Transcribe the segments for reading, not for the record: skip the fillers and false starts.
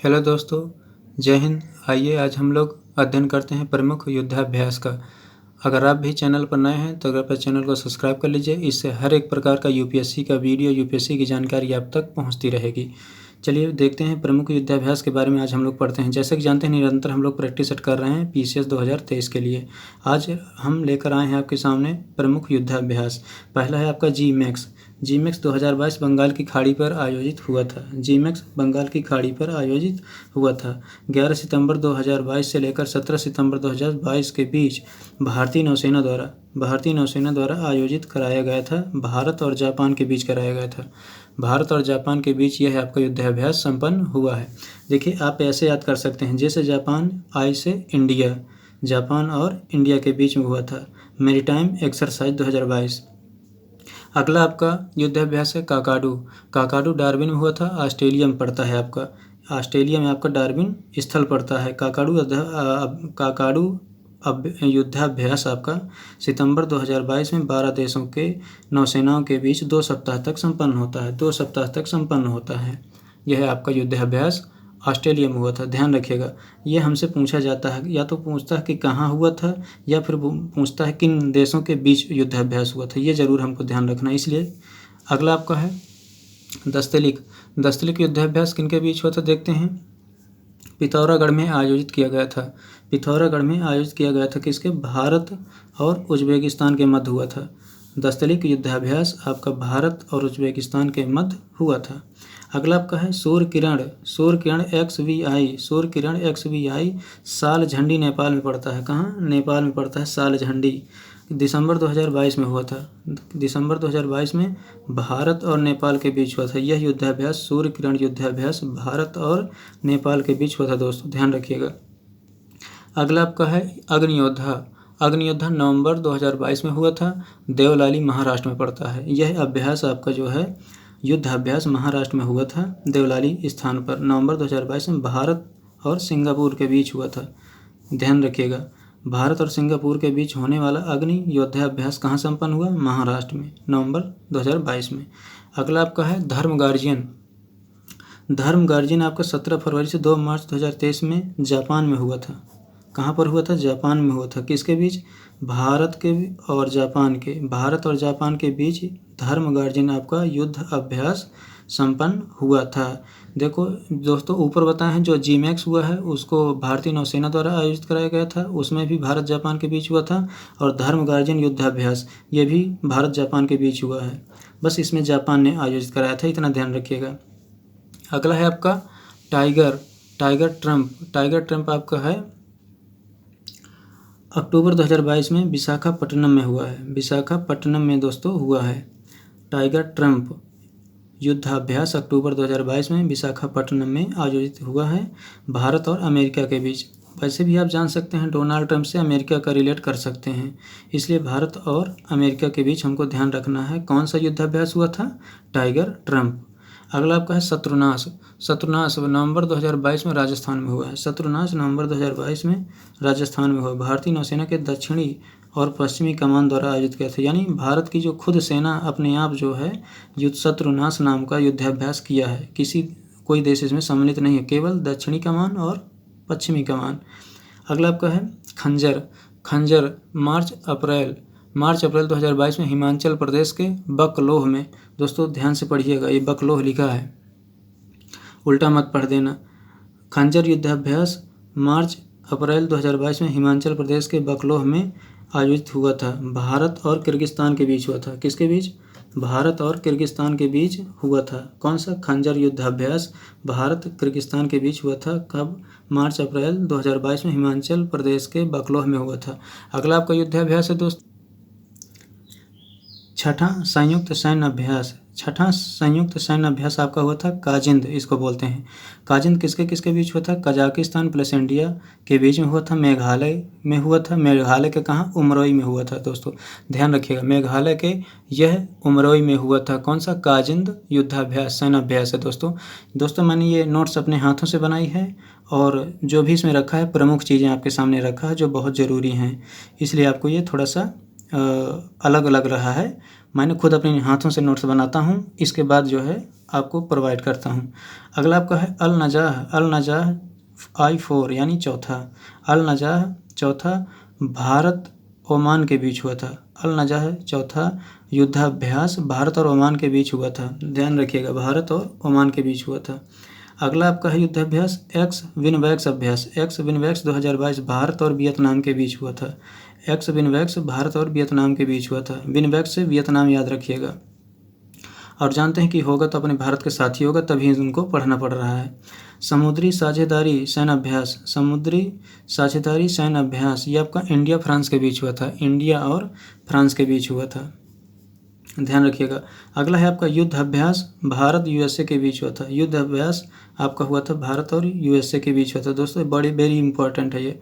Hello दोस्तों, जय हिंद। आइए आज हम लोग अध्ययन करते हैं प्रमुख युद्धाभ्यास का। अगर आप भी चैनल पर नए हैं तो कृपया चैनल को सब्सक्राइब कर लीजिए। इससे हर एक प्रकार का यूपीएससी का वीडियो, यूपीएससी की जानकारी आप तक पहुंचती रहेगी। चलिए देखते हैं प्रमुख युद्धाभ्यास के बारे में। आज हम लोग पढ़ते हैं। जैसे कि जानते हैं, निरंतर हम लोग प्रैक्टिस सेट कर रहे हैं पीसीएस 2023 के लिए। आज हम लेकर आए हैं आपके सामने प्रमुख युद्धाभ्यास। पहला है आपका जी मैक्स 2022 बंगाल की खाड़ी पर आयोजित हुआ था। जी मैक्स बंगाल की खाड़ी पर आयोजित हुआ था। 11 सितंबर 2022 से लेकर 17 सितंबर 2022 के बीच भारतीय नौसेना द्वारा आयोजित कराया गया था। भारत और जापान के बीच कराया गया था। भारत और जापान के बीच यह आपका युद्धाभ्यास संपन्न हुआ है। देखिए, आप ऐसे याद कर सकते हैं, जैसे जापान, आई से इंडिया, जापान और इंडिया के बीच में हुआ था। Maritime exercise 2022। अगला आपका युद्धाभ्यास है काकाडू डार्विन में हुआ था। ऑस्ट्रेलिया में पड़ता है आपका। ऑस्ट्रेलिया में आपका डार्विन स्थल पड़ता है। काकाडू युद्धाभ्यास आपका सितंबर 2022 में 12 देशों के नौसेनाओं के बीच 2 सप्ताह तक संपन्न होता है। यह है आपका युद्धाभ्यास ऑस्ट्रेलिया में हुआ था। ध्यान रखिएगा, ये हमसे पूछा जाता है, या तो पूछता है कि कहाँ हुआ था, या फिर पूछता है किन देशों के बीच युद्धाभ्यास हुआ था। ये ज़रूर हमको ध्यान रखना है। इसलिए अगला आपका है दस्तलिक युद्धाभ्यास किनके बीच हुआ था, देखते हैं। पिथौरागढ़ में आयोजित किया गया था। किसके? भारत और उज्बेकिस्तान के मध्य हुआ था। दस्तलिक युद्धाभ्यास आपका भारत और उज्बेकिस्तान के मध्य हुआ था। अगला आपका है सूर्य किरण XVI साल झंडी नेपाल में पड़ता है। कहाँ? नेपाल में पड़ता है साल झंडी। दिसंबर 2022 में हुआ था। दिसंबर 2022 में भारत और नेपाल के बीच हुआ था। यह युद्धाभ्यास, सूर्य किरण युद्धाभ्यास भारत और नेपाल के बीच हुआ था। दोस्तों ध्यान रखिएगा। अगला आपका है अग्नियोद्धा नवंबर 2022 में हुआ था। देवलाली महाराष्ट्र में पड़ता है। यह अभ्यास आपका जो है युद्धाभ्यास महाराष्ट्र में हुआ था, देवलाली स्थान पर। नवंबर 2022 में भारत और सिंगापुर के बीच हुआ था। ध्यान रखिएगा, भारत और सिंगापुर के बीच होने वाला अग्नि योद्धाभ्यास कहाँ संपन्न हुआ? महाराष्ट्र में, नवंबर 2022 में। अगला आपका है धर्म गार्जियन आपका 17 फरवरी से 2 मार्च 2023 में जापान में हुआ था। कहाँ पर हुआ था? जापान में हुआ था। किसके बीच? भारत और जापान के बीच धर्म गार्जियन आपका युद्ध अभ्यास संपन्न हुआ था। देखो दोस्तों, ऊपर बताए हैं जो जी मैक्स हुआ है उसको भारतीय नौसेना द्वारा आयोजित कराया गया था। उसमें भी भारत जापान के बीच हुआ था। और धर्म गार्जियन युद्धाभ्यास ये भी भारत जापान के बीच हुआ है। बस इसमें जापान ने आयोजित कराया था, इतना ध्यान रखिएगा। अगला है आपका टाइगर ट्रम्प आपका है अक्टूबर 2022 में विशाखापट्टनम में हुआ है। विशाखापट्टनम में दोस्तों हुआ है टाइगर ट्रम्प युद्धाभ्यास। अक्टूबर 2022 में विशाखापट्टनम में आयोजित हुआ है भारत और अमेरिका के बीच। वैसे भी आप जान सकते हैं, डोनाल्ड ट्रंप से अमेरिका का रिलेट कर सकते हैं, इसलिए भारत और अमेरिका के बीच हमको ध्यान रखना है। कौन सा युद्धाभ्यास हुआ था? Tiger Trump. अगला आपका है शत्रुनाश नवंबर 2022 में राजस्थान में हुआ है। शत्रुनाश नवंबर 2022 में राजस्थान में हुआ। भारतीय नौसेना के दक्षिणी और पश्चिमी कमान द्वारा आयोजित किया था। यानी भारत की जो खुद सेना अपने आप जो है शत्रुनाश नाम का युद्धाभ्यास किया है। कोई देश इसमें सम्मिलित नहीं है, केवल दक्षिणी कमान और पश्चिमी कमान। अगला आपका है खंजर मार्च अप्रैल 2022 में हिमाचल प्रदेश के बकलोह में। दोस्तों ध्यान से पढ़िएगा, ये बकलोह लिखा है, उल्टा मत पढ़ देना। खंजर युद्धाभ्यास मार्च अप्रैल 2022 में हिमाचल प्रदेश के बकलोह में आयोजित हुआ था। भारत और किर्गिस्तान के बीच हुआ था। किसके बीच? भारत और किर्गिस्तान के बीच हुआ था। कौन सा? खंजर युद्धाभ्यास भारत किर्गिस्तान के बीच हुआ था। कब? मार्च अप्रैल 2022 में हिमाचल प्रदेश के बकलोह में हुआ था। अगला आपका युद्धाभ्यास है दोस्त छठा संयुक्त सैन्य अभ्यास आपका हुआ था काजिंद, इसको बोलते हैं। काजिंद किसके किसके बीच हुआ था? कजाकिस्तान प्लस इंडिया के बीच में हुआ था। मेघालय में हुआ था। मेघालय के कहाँ? उमरोई में हुआ था। दोस्तों ध्यान रखिएगा, मेघालय के यह उमरोई में हुआ था। कौन सा? काजिंद युद्धाभ्यास सैन्य अभ्यास है। दोस्तों मैंने ये नोट्स अपने हाथों से बनाई है, और जो भी इसमें रखा है प्रमुख चीज़ें आपके सामने रखा है जो बहुत ज़रूरी हैं, इसलिए आपको ये थोड़ा सा अलग अलग रहा है। मैंने खुद अपने हाथों से नोट्स बनाता हूँ, इसके बाद जो है आपको प्रोवाइड करता हूँ। अगला आपका है अल नजाह I-4 यानी चौथा। अल नजाह चौथा भारत ओमान के बीच हुआ था। अल नजाह चौथा युद्धाभ्यास भारत और ओमान के बीच हुआ था। ध्यान रखिएगा, भारत और ओमान के बीच हुआ था। अगला आपका है युद्धाभ्यास एक्स विनवैक्स अभ्यास। एक्स विनवैक्स 2022 भारत और वियतनाम के बीच हुआ था। एक्स विनवैक्स भारत और वियतनाम के बीच हुआ था। विनवैक्स से वियतनाम याद रखिएगा। और जानते हैं कि होगा तो अपने भारत के साथ ही होगा, तभी उनको पढ़ना पड़ रहा है। समुद्री साझेदारी सैन्य अभ्यास। समुद्री साझेदारी सैन्य अभ्यास ये आपका इंडिया फ्रांस के बीच हुआ था। इंडिया और फ्रांस के बीच हुआ था, ध्यान रखिएगा। अगला है आपका युद्ध अभ्यास भारत यूएसए के बीच हुआ था। युद्ध अभ्यास आपका हुआ था भारत और यूएसए के बीच हुआ था। दोस्तों बड़ी वेरी इंपॉर्टेंट है ये।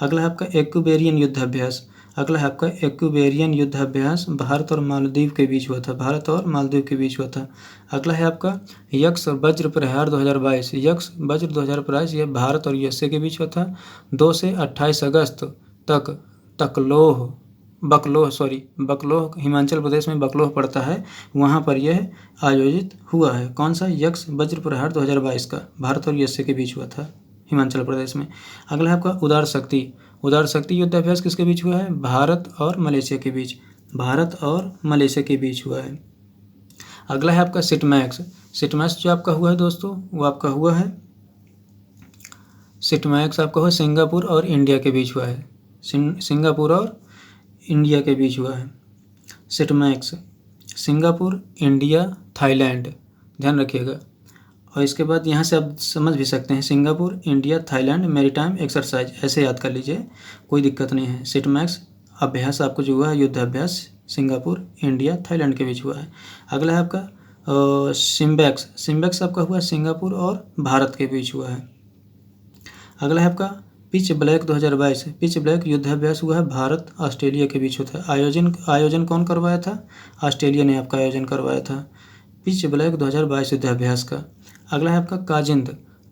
अगला है आपका एक्यूबेरियन युद्ध अभ्यास। अगला है आपका एक्यूबेरियन युद्ध अभ्यास भारत और मालदीव के बीच हुआ था। भारत और मालदीव के बीच हुआ था। अगला है आपका यक्ष वज्र प्रहार 2022। यक्ष वज्र 2022 ये भारत और यूएसए के बीच हुआ था। 2 से 28 अगस्त तक बकलोह हिमाचल प्रदेश में बकलोह पड़ता है, वहाँ पर यह आयोजित हुआ है। कौन सा? यक्ष वज्र प्रहार 2022 का भारत और यूएसए के बीच हुआ था हिमाचल प्रदेश में। अगला है आपका उदार शक्ति युद्धाभ्यास किसके बीच हुआ है? भारत और मलेशिया के बीच। भारत और मलेशिया के बीच हुआ है। अगला है आपका सिटमैक्स जो आपका हुआ है दोस्तों, वो आपका हुआ है सिटमैक्स आपका हुआ सिंगापुर और इंडिया के बीच हुआ है। सिंगापुर और इंडिया के बीच हुआ है सिटमैक्स। सिंगापुर, इंडिया, थाईलैंड, ध्यान रखिएगा। और इसके बाद यहाँ से आप समझ भी सकते हैं, Singapore, India, Thailand maritime exercise, ऐसे याद कर लीजिए, कोई दिक्कत नहीं है। सिटमैक्स अभ्यास आपको जो हुआ है युद्ध अभ्यास सिंगापुर, इंडिया, थाईलैंड के बीच हुआ है। अगला है आपका सिम्बैक्स आपका हुआ सिंगापुर और भारत के बीच हुआ है। अगला है आपका पिच ब्लैक 2022। पिच ब्लैक युद्धाभ्यास हुआ है भारत ऑस्ट्रेलिया के बीच होता है। आयोजन कौन करवाया था? ऑस्ट्रेलिया ने आपका आयोजन करवाया था पिच ब्लैक 2022 युद्धाभ्यास का। अगला है आपका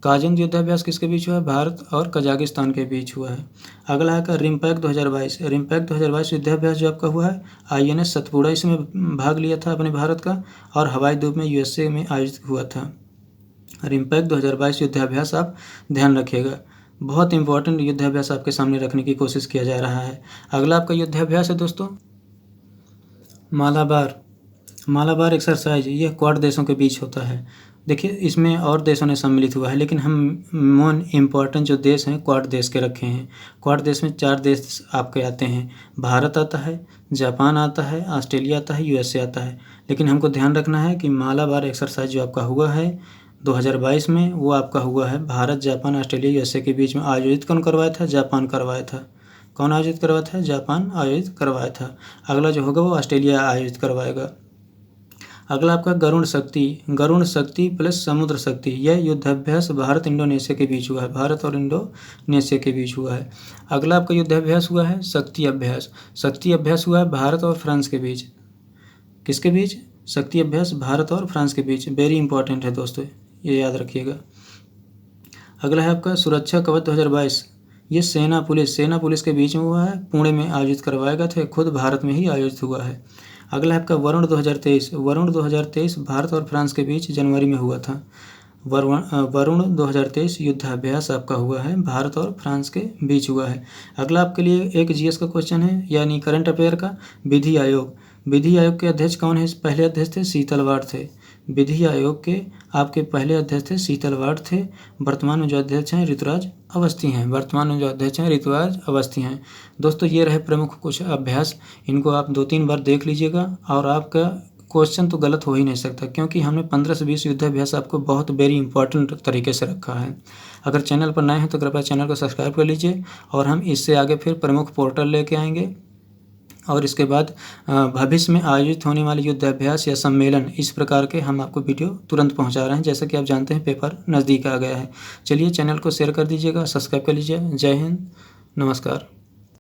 काजिंद युद्धाभ्यास किसके बीच हुआ है? भारत और कजाकिस्तान के बीच हुआ है। अगला है का रिम्पैक 2022 युद्धाभ्यास जो आपका हुआ है INS सतपुड़ा इसमें भाग लिया था अपने भारत का, और हवाई द्वीप में USA में आयोजित हुआ था। रिम्पैक 2022 युद्धाभ्यास आप ध्यान रखिएगा, बहुत इंपॉर्टेंट युद्धाभ्यास आपके सामने रखने की कोशिश किया जा रहा है। अगला आपका युद्धाभ्यास है दोस्तों मालाबार एक्सरसाइज। यह क्वाड देशों के बीच होता है। देखिए इसमें और देशों ने सम्मिलित हुआ है, लेकिन हम मोन इम्पॉर्टेंट जो देश हैं क्वाड देश के रखे हैं। क्वाड देश में 4 देश आपके आते हैं, भारत आता है, जापान आता है, ऑस्ट्रेलिया आता है, USA आता है। लेकिन हमको ध्यान रखना है कि मालाबार एक्सरसाइज जो आपका हुआ है 2022 में, वो आपका हुआ है भारत, जापान, ऑस्ट्रेलिया, USA के बीच में। आयोजित कौन करवाया था? जापान करवाया था। कौन आयोजित करवाया था? जापान आयोजित करवाया था। अगला जो होगा वो ऑस्ट्रेलिया आयोजित करवाएगा। अगला आपका गरुण शक्ति प्लस समुद्र शक्ति, यह युद्धाभ्यास भारत इंडोनेशिया के बीच हुआ है। भारत और इंडोनेशिया के बीच हुआ है। अगला आपका युद्धाभ्यास हुआ है शक्ति अभ्यास हुआ है भारत और फ्रांस के बीच। किसके बीच? शक्ति अभ्यास भारत और फ्रांस के बीच। वेरी इंपॉर्टेंट है दोस्तों, ये याद रखिएगा। अगला है आपका सुरक्षा कवच 2022। ये सेना पुलिस के बीच में हुआ है, पुणे में आयोजित करवाए गए थे, खुद भारत में ही आयोजित हुआ है। अगला है आपका वरुण 2023 भारत और फ्रांस के बीच जनवरी में हुआ था। वरुण 2023 युद्धाभ्यास आपका हुआ है भारत और फ्रांस के बीच हुआ है। अगला आपके लिए एक GS का क्वेश्चन है, यानी करंट अफेयर का। विधि आयोग के अध्यक्ष कौन है? पहले अध्यक्ष थे शीतलवाड़ थे। विधि आयोग के आपके पहले अध्यक्ष थे शीतलवाड़ थे। वर्तमान में जो अध्यक्ष हैं ऋतुराज अवस्थी हैं। दोस्तों ये रहे प्रमुख कुछ अभ्यास, इनको आप 2-3 बार देख लीजिएगा और आपका क्वेश्चन तो गलत हो ही नहीं सकता, क्योंकि हमने 15 से 20 युद्धाभ्यास आपको बहुत वेरी इंपॉर्टेंट तरीके से रखा है। अगर चैनल पर नए हैं तो कृपया चैनल को सब्सक्राइब कर लीजिए, और हम इससे आगे फिर प्रमुख पोर्टल लेके आएंगे, और इसके बाद भविष्य में आयोजित होने वाले युद्धाभ्यास या सम्मेलन, इस प्रकार के हम आपको वीडियो तुरंत पहुंचा रहे हैं। जैसा कि आप जानते हैं पेपर नज़दीक आ गया है। चलिए चैनल को शेयर कर दीजिएगा, सब्सक्राइब कर लीजिए। जय हिंद, नमस्कार।